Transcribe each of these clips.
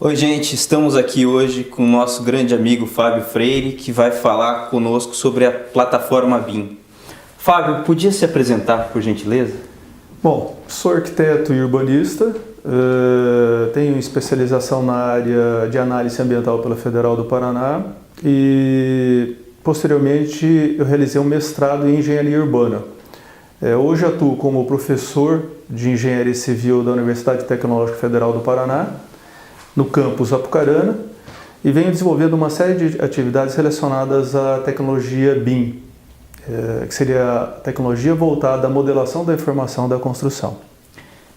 Oi, gente, estamos aqui hoje com o nosso grande amigo Fábio Freire, que vai falar conosco sobre a plataforma BIM. Fábio, podia se apresentar, por gentileza? Bom, sou arquiteto e urbanista, tenho especialização na área de análise ambiental pela Federal do Paraná e, posteriormente, eu realizei um mestrado em engenharia urbana. Hoje atuo como professor de engenharia civil da Universidade Tecnológica Federal do Paraná, no campus Apucarana, e venho desenvolvendo uma série de atividades relacionadas à tecnologia BIM, que seria a tecnologia voltada à modelação da informação da construção.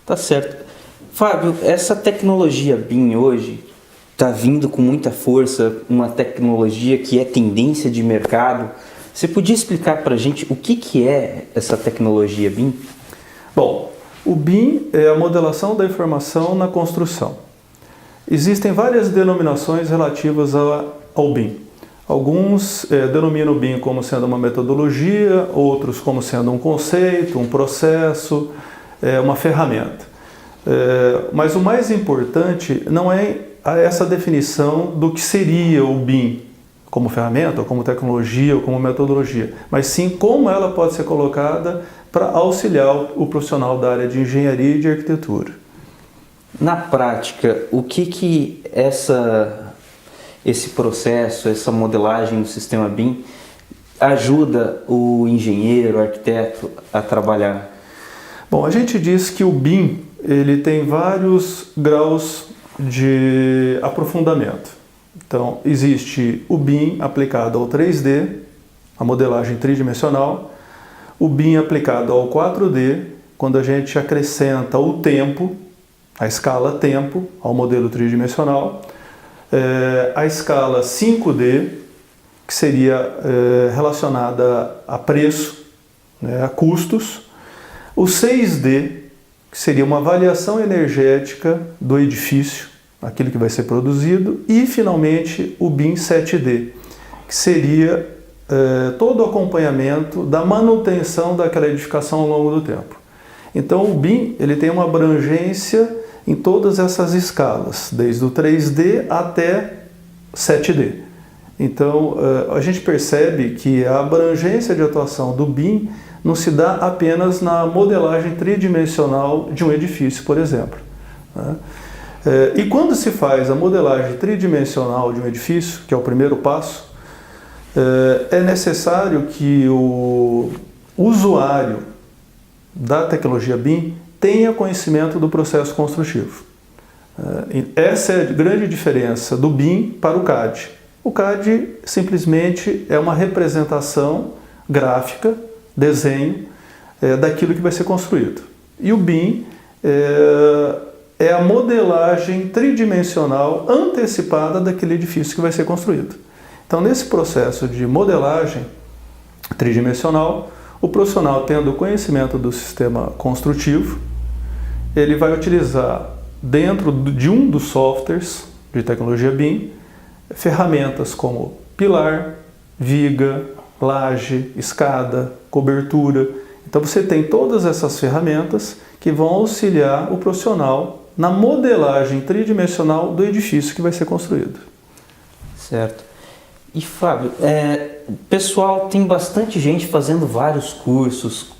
Tá certo. Fábio, essa tecnologia BIM hoje está vindo com muita força, uma tecnologia que é tendência de mercado. Você podia explicar para a gente o que é essa tecnologia BIM? Bom, o BIM é a modelação da informação na construção. Existem várias denominações relativas ao BIM. Alguns denominam o BIM como sendo uma metodologia, outros como sendo um conceito, um processo, uma ferramenta. Mas o mais importante não é essa definição do que seria o BIM como ferramenta, ou como tecnologia, ou como metodologia, mas sim como ela pode ser colocada para auxiliar o profissional da área de engenharia e de arquitetura. Na prática, o que esse processo, essa modelagem do sistema BIM ajuda o engenheiro, o arquiteto a trabalhar? Bom, a gente diz que o BIM ele tem vários graus de aprofundamento. Então, existe o BIM aplicado ao 3D, a modelagem tridimensional, o BIM aplicado ao 4D, quando a gente acrescenta o tempo, a escala tempo ao modelo tridimensional, a escala 5D, que seria relacionada a preço, a custos, o 6D, que seria uma avaliação energética do edifício, aquilo que vai ser produzido, e finalmente o BIM 7D, que seria todo o acompanhamento da manutenção daquela edificação ao longo do tempo. Então o BIM ele tem uma abrangência em todas essas escalas, desde o 3D até 7D. Então, a gente percebe que a abrangência de atuação do BIM não se dá apenas na modelagem tridimensional de um edifício, por exemplo. E quando se faz a modelagem tridimensional de um edifício, que é o primeiro passo, é necessário que o usuário da tecnologia BIM tenha conhecimento do processo construtivo. Essa é a grande diferença do BIM para o CAD. O CAD simplesmente é uma representação gráfica, desenho, daquilo que vai ser construído. E o BIM é a modelagem tridimensional antecipada daquele edifício que vai ser construído. Então, nesse processo de modelagem tridimensional, o profissional, tendo conhecimento do sistema construtivo, ele vai utilizar, dentro de um dos softwares de tecnologia BIM, ferramentas como pilar, viga, laje, escada, cobertura. Então você tem todas essas ferramentas que vão auxiliar o profissional na modelagem tridimensional do edifício que vai ser construído. Certo. E Fábio, pessoal, tem bastante gente fazendo vários cursos,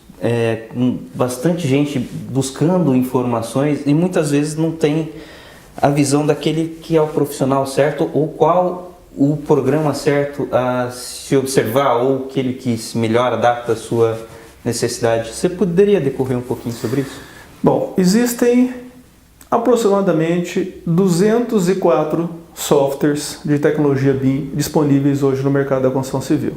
bastante gente buscando informações e muitas vezes não tem a visão daquele que é o profissional certo ou qual o programa certo a se observar ou aquele que melhor adapta a sua necessidade. Você poderia decorrer um pouquinho sobre isso? Bom, existem aproximadamente 204 softwares de tecnologia BIM disponíveis hoje no mercado da construção civil.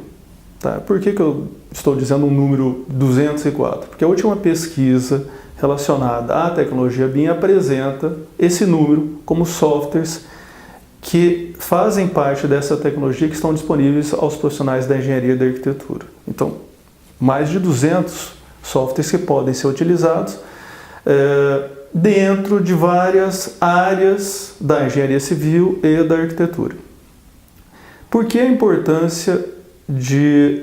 Tá? Por que eu estou dizendo um número 204? Porque a última pesquisa relacionada à tecnologia BIM apresenta esse número como softwares que fazem parte dessa tecnologia que estão disponíveis aos profissionais da engenharia e da arquitetura. Então, mais de 200 softwares que podem ser utilizados dentro de várias áreas da engenharia civil e da arquitetura. Por que a importância de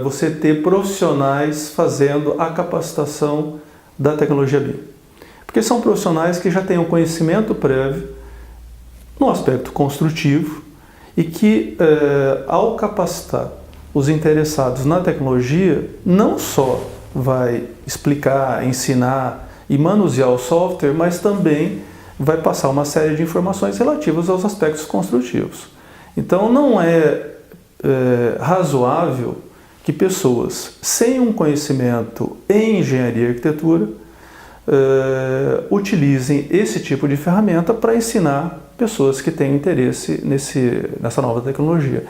você ter profissionais fazendo a capacitação da tecnologia BIM? Porque são profissionais que já têm um conhecimento prévio no aspecto construtivo e que, ao capacitar os interessados na tecnologia, não só vai explicar, ensinar e manusear o software, mas também vai passar uma série de informações relativas aos aspectos construtivos. Então, não é razoável que pessoas sem um conhecimento em engenharia e arquitetura utilizem esse tipo de ferramenta para ensinar pessoas que têm interesse nessa nova tecnologia.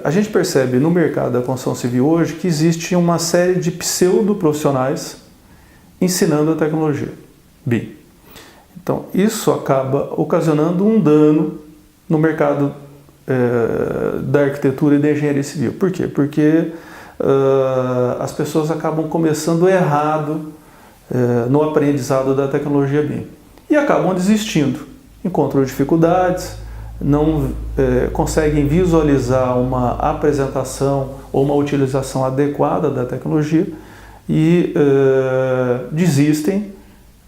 A gente percebe no mercado da construção civil hoje que existe uma série de pseudo-profissionais ensinando a tecnologia BIM. Então, isso acaba ocasionando um dano no mercado da arquitetura e da engenharia civil. Por quê? Porque as pessoas acabam começando errado no aprendizado da tecnologia BIM e acabam desistindo, encontram dificuldades, não conseguem visualizar uma apresentação ou uma utilização adequada da tecnologia e desistem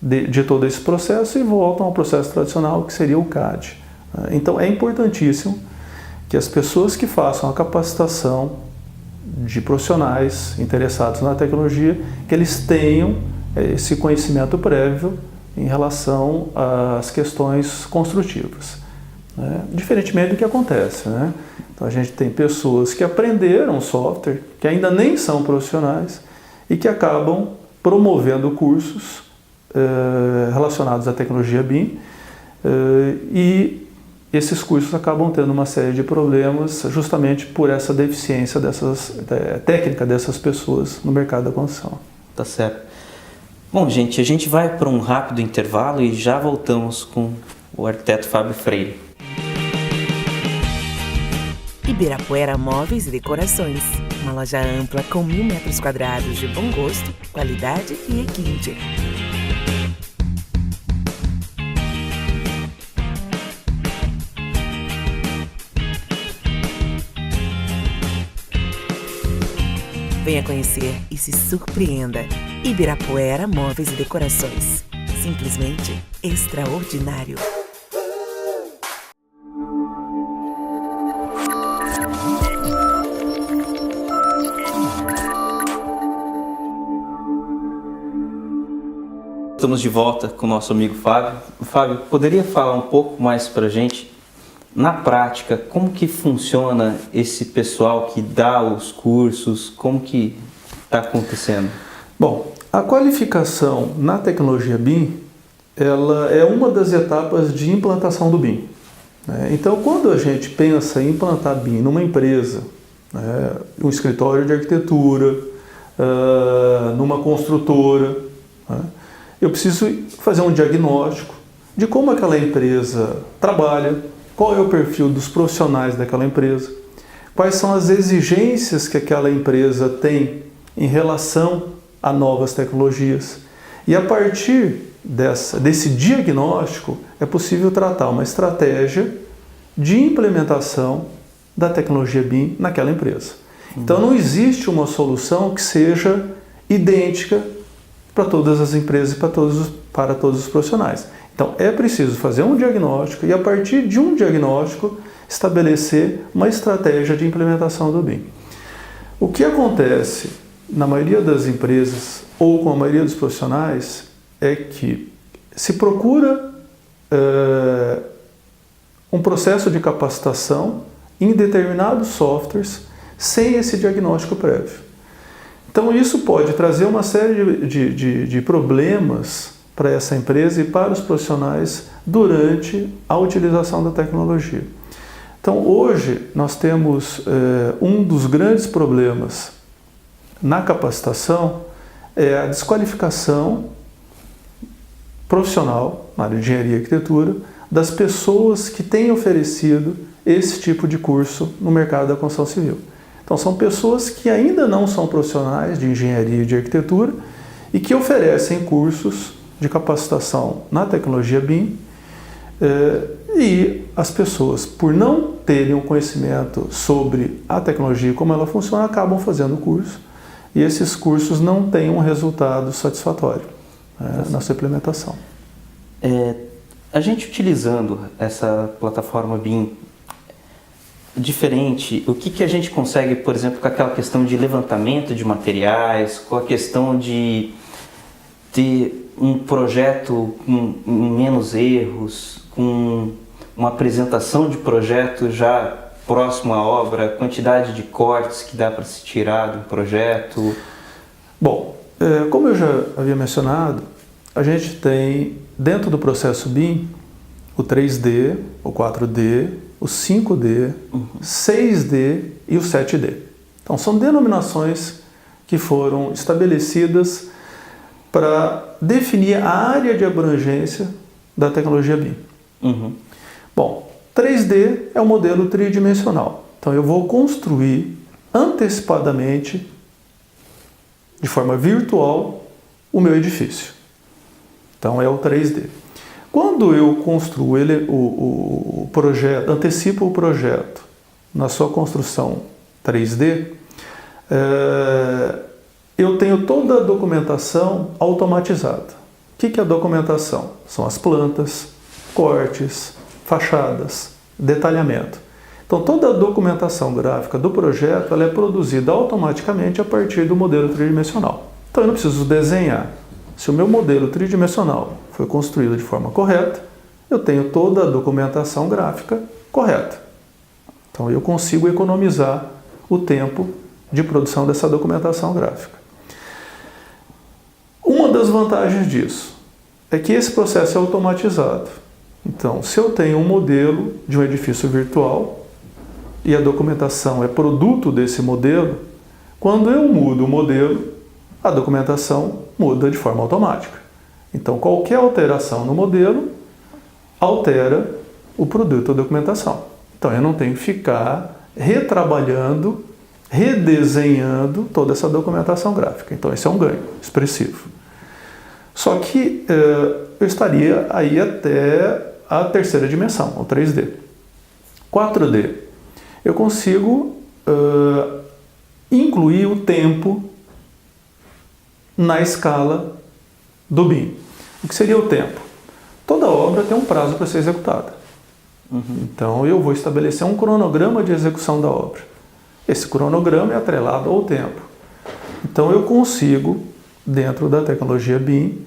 de todo esse processo e voltam ao processo tradicional, que seria o CAD. Então é importantíssimo que as pessoas que façam a capacitação de profissionais interessados na tecnologia, que eles tenham esse conhecimento prévio em relação às questões construtivas, né? Diferentemente do que acontece, né? Então a gente tem pessoas que aprenderam software, que ainda nem são profissionais e que acabam promovendo cursos relacionados à tecnologia BIM e esses cursos acabam tendo uma série de problemas justamente por essa deficiência técnica dessas pessoas no mercado da construção. Tá certo. Bom, gente, a gente vai para um rápido intervalo e já voltamos com o arquiteto Fábio Freire. Ibirapuera Móveis e Decorações. Uma loja ampla com 1.000 metros quadrados de bom gosto, qualidade e requinte. Venha conhecer e se surpreenda. Ibirapuera Móveis e Decorações. Simplesmente extraordinário. Estamos de volta com o nosso amigo Fábio. Fábio, poderia falar um pouco mais para a gente, na prática, como que funciona esse pessoal que dá os cursos, como que está acontecendo? Bom, a qualificação na tecnologia BIM, ela é uma das etapas de implantação do BIM. Então, quando a gente pensa em implantar BIM numa empresa, um escritório de arquitetura, numa construtora, eu preciso fazer um diagnóstico de como aquela empresa trabalha, qual é o perfil dos profissionais daquela empresa, quais são as exigências que aquela empresa tem em relação a novas tecnologias. E a partir desse diagnóstico é possível tratar uma estratégia de implementação da tecnologia BIM naquela empresa. Então não existe uma solução que seja idêntica para todas as empresas e para todos os profissionais. Então é preciso fazer um diagnóstico e a partir de um diagnóstico estabelecer uma estratégia de implementação do BIM. O que acontece na maioria das empresas ou com a maioria dos profissionais é que se procura um processo de capacitação em determinados softwares sem esse diagnóstico prévio. Então isso pode trazer uma série de problemas para essa empresa e para os profissionais durante a utilização da tecnologia. Então hoje nós temos um dos grandes problemas na capacitação é a desqualificação profissional na área de engenharia e arquitetura das pessoas que têm oferecido esse tipo de curso no mercado da construção civil. Então são pessoas que ainda não são profissionais de engenharia e de arquitetura e que oferecem cursos de capacitação na tecnologia BIM e as pessoas, por não terem um conhecimento sobre a tecnologia e como ela funciona, acabam fazendo o curso e esses cursos não têm um resultado satisfatório na sua implementação. a gente utilizando essa plataforma BIM diferente, o que a gente consegue, por exemplo, com aquela questão de levantamento de materiais, com a questão de ter um projeto com menos erros, com uma apresentação de projeto já próximo à obra, quantidade de cortes que dá para se tirar do projeto? Bom, como eu já havia mencionado, a gente tem dentro do processo BIM o 3D, o 4D, o 5D, 6D e o 7D. Então são denominações que foram estabelecidas para definir a área de abrangência da tecnologia BIM. Bom, 3D é um modelo tridimensional. Então eu vou construir antecipadamente, de forma virtual, o meu edifício. Então é o 3D. Quando eu construo o projeto, antecipo o projeto na sua construção 3D, eu tenho toda a documentação automatizada. O que é a documentação? São as plantas, cortes, fachadas, detalhamento. Então toda a documentação gráfica do projeto ela é produzida automaticamente a partir do modelo tridimensional. Então eu não preciso desenhar. Se o meu modelo tridimensional foi construído de forma correta, eu tenho toda a documentação gráfica correta. Então eu consigo economizar o tempo de produção dessa documentação gráfica. Uma das vantagens disso é que esse processo é automatizado. Então, se eu tenho um modelo de um edifício virtual e a documentação é produto desse modelo, quando eu mudo o modelo, a documentação muda de forma automática. Então, qualquer alteração no modelo altera o produto ou documentação. Então, eu não tenho que ficar retrabalhando, redesenhando toda essa documentação gráfica. Então, esse é um ganho expressivo. Só que eu estaria aí até a terceira dimensão, o 3D. 4D, eu consigo incluir o tempo na escala do BIM. O que seria o tempo? Toda obra tem um prazo para ser executada. Então eu vou estabelecer um cronograma de execução da obra. Esse cronograma é atrelado ao tempo. Então eu consigo, dentro da tecnologia BIM,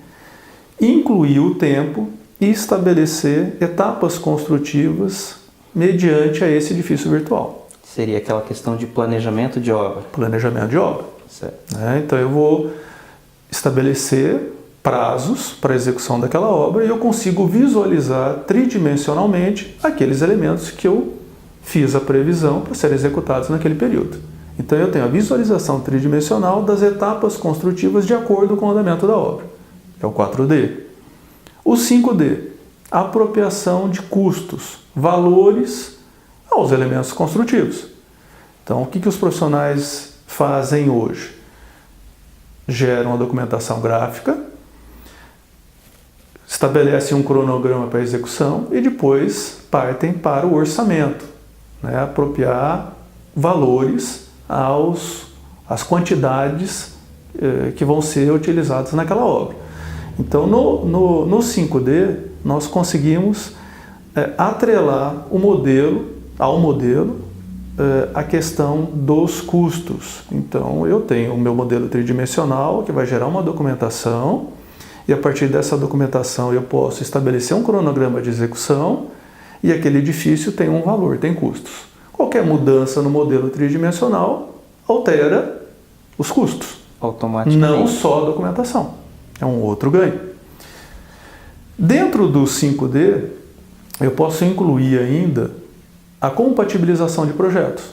incluir o tempo e estabelecer etapas construtivas mediante a esse edifício virtual. Seria aquela questão de planejamento de obra. Planejamento de obra. Certo. Então eu vou estabelecer prazos para a execução daquela obra e eu consigo visualizar tridimensionalmente aqueles elementos que eu fiz a previsão para serem executados naquele período. Então eu tenho a visualização tridimensional das etapas construtivas de acordo com o andamento da obra. É o 4D. O 5D, apropriação de custos, valores aos elementos construtivos. Então, o que os profissionais fazem hoje? Geram a documentação gráfica, estabelecem um cronograma para execução e depois partem para o orçamento, apropriar valores às quantidades que vão ser utilizadas naquela obra. Então, no 5D, nós conseguimos atrelar ao modelo a questão dos custos. Então, eu tenho o meu modelo tridimensional, que vai gerar uma documentação, e a partir dessa documentação eu posso estabelecer um cronograma de execução, e aquele edifício tem um valor, tem custos. Qualquer mudança no modelo tridimensional altera os custos. Automaticamente. Não só a documentação. É um outro ganho. Dentro do 5D, eu posso incluir ainda a compatibilização de projetos.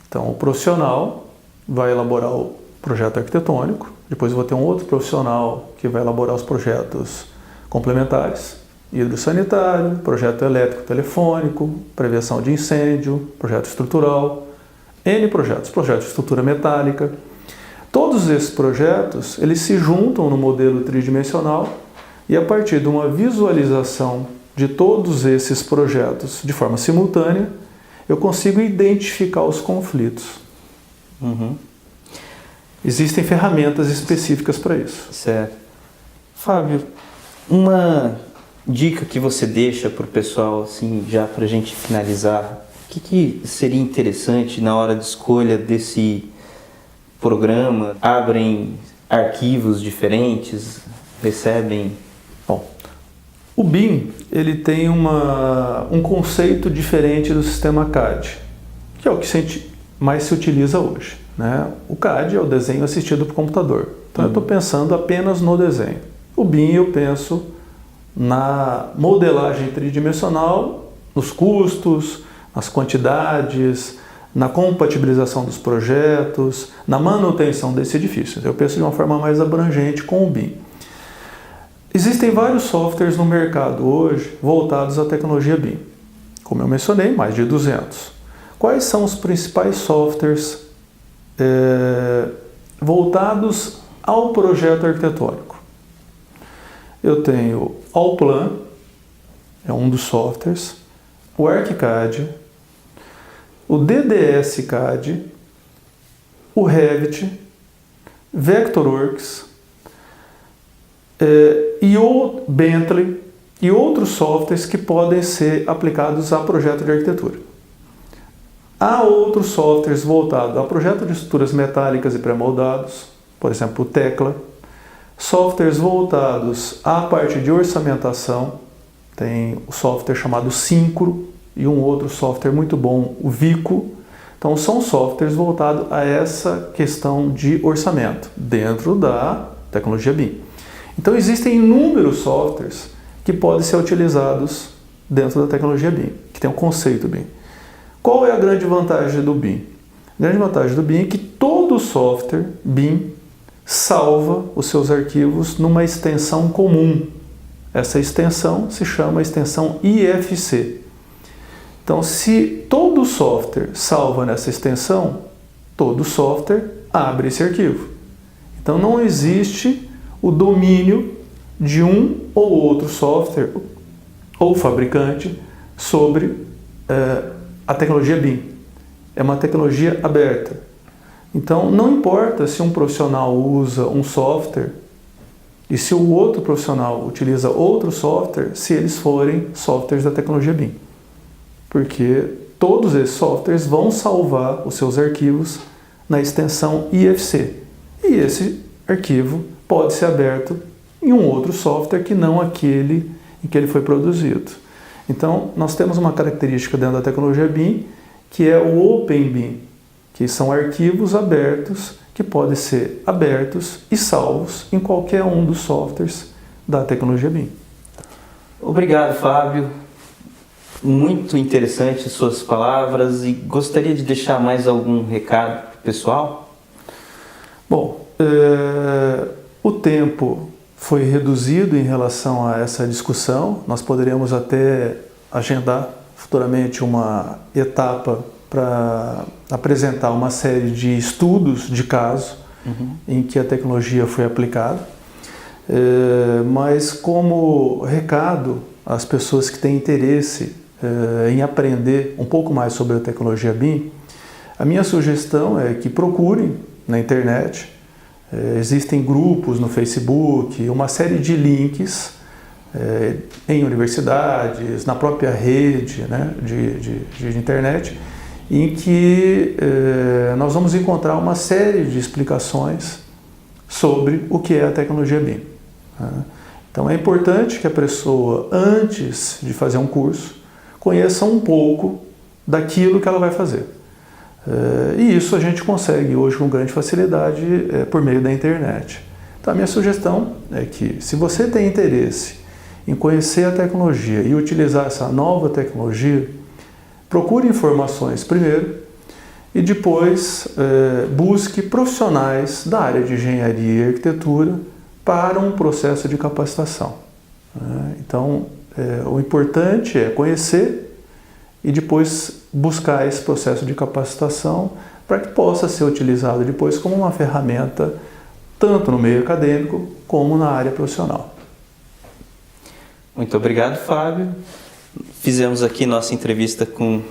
Então, o profissional vai elaborar o projeto arquitetônico, depois eu vou ter um outro profissional que vai elaborar os projetos complementares, hidrossanitário, projeto elétrico telefônico, prevenção de incêndio, projeto estrutural, N projetos, projeto de estrutura metálica. Todos esses projetos, eles se juntam no modelo tridimensional e a partir de uma visualização de todos esses projetos de forma simultânea, eu consigo identificar os conflitos. Existem ferramentas específicas para isso. Certo. Fábio, uma dica que você deixa para o pessoal, assim, já para a gente finalizar? O que seria interessante na hora de escolha desse programa? Abrem arquivos diferentes? Recebem? Bom, o BIM ele tem um conceito diferente do sistema CAD, que é o que mais se utiliza hoje, né? O CAD é o desenho assistido por computador. Então eu estou pensando apenas no desenho. O BIM eu penso na modelagem tridimensional, nos custos, nas quantidades, na compatibilização dos projetos, na manutenção desse edifício. Eu penso de uma forma mais abrangente com o BIM. Existem vários softwares no mercado hoje voltados à tecnologia BIM. Como eu mencionei, mais de 200. Quais são os principais softwares voltados ao projeto arquitetônico? Eu tenho Allplan, é um dos softwares, o ArchiCAD, o DDS CAD, o Revit, Vectorworks, e o Bentley e outros softwares que podem ser aplicados a projeto de arquitetura. Há outros softwares voltados a projeto de estruturas metálicas e pré-moldados, por exemplo, o Tecla. Softwares voltados à parte de orçamentação, tem o software chamado Syncro e um outro software muito bom, o Vico. Então são softwares voltados a essa questão de orçamento dentro da tecnologia BIM. Então existem inúmeros softwares que podem ser utilizados dentro da tecnologia BIM, que tem um conceito BIM. Qual é a grande vantagem do BIM? A grande vantagem do BIM é que todo software BIM salva os seus arquivos numa extensão comum. Essa extensão se chama extensão IFC. Então, se todo software salva nessa extensão, todo software abre esse arquivo. Então, não existe o domínio de um ou outro software ou fabricante sobre a tecnologia BIM. É uma tecnologia aberta. Então, não importa se um profissional usa um software e se o outro profissional utiliza outro software, se eles forem softwares da tecnologia BIM. Porque todos esses softwares vão salvar os seus arquivos na extensão IFC. E esse arquivo pode ser aberto em um outro software que não aquele em que ele foi produzido. Então, nós temos uma característica dentro da tecnologia BIM, que é o Open BIM, que são arquivos abertos que podem ser abertos e salvos em qualquer um dos softwares da tecnologia BIM. Obrigado, Fábio. Muito interessante suas palavras e gostaria de deixar mais algum recado para o pessoal? Bom, o tempo foi reduzido em relação a essa discussão. Nós poderíamos até agendar futuramente uma etapa para apresentar uma série de estudos de caso em que a tecnologia foi aplicada. Mas como recado às pessoas que têm interesse em aprender um pouco mais sobre a tecnologia BIM, a minha sugestão é que procurem na internet. Existem grupos no Facebook, uma série de links em universidades, na própria rede, né, de internet, em que nós vamos encontrar uma série de explicações sobre o que é a tecnologia BIM. Então é importante que a pessoa, antes de fazer um curso, conheça um pouco daquilo que ela vai fazer. E isso a gente consegue hoje com grande facilidade por meio da internet. Então a minha sugestão é que, se você tem interesse em conhecer a tecnologia e utilizar essa nova tecnologia, procure informações primeiro e depois busque profissionais da área de engenharia e arquitetura para um processo de capacitação. Então, o importante é conhecer e depois buscar esse processo de capacitação para que possa ser utilizado depois como uma ferramenta tanto no meio acadêmico como na área profissional. Muito obrigado, Fábio. Fizemos aqui nossa entrevista com o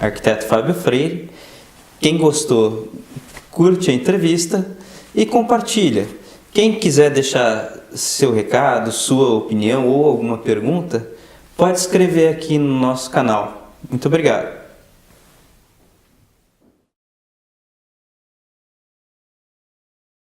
arquiteto Fábio Freire. Quem gostou, curte a entrevista e compartilha. Quem quiser deixar seu recado, sua opinião ou alguma pergunta, pode escrever aqui no nosso canal. Muito obrigado.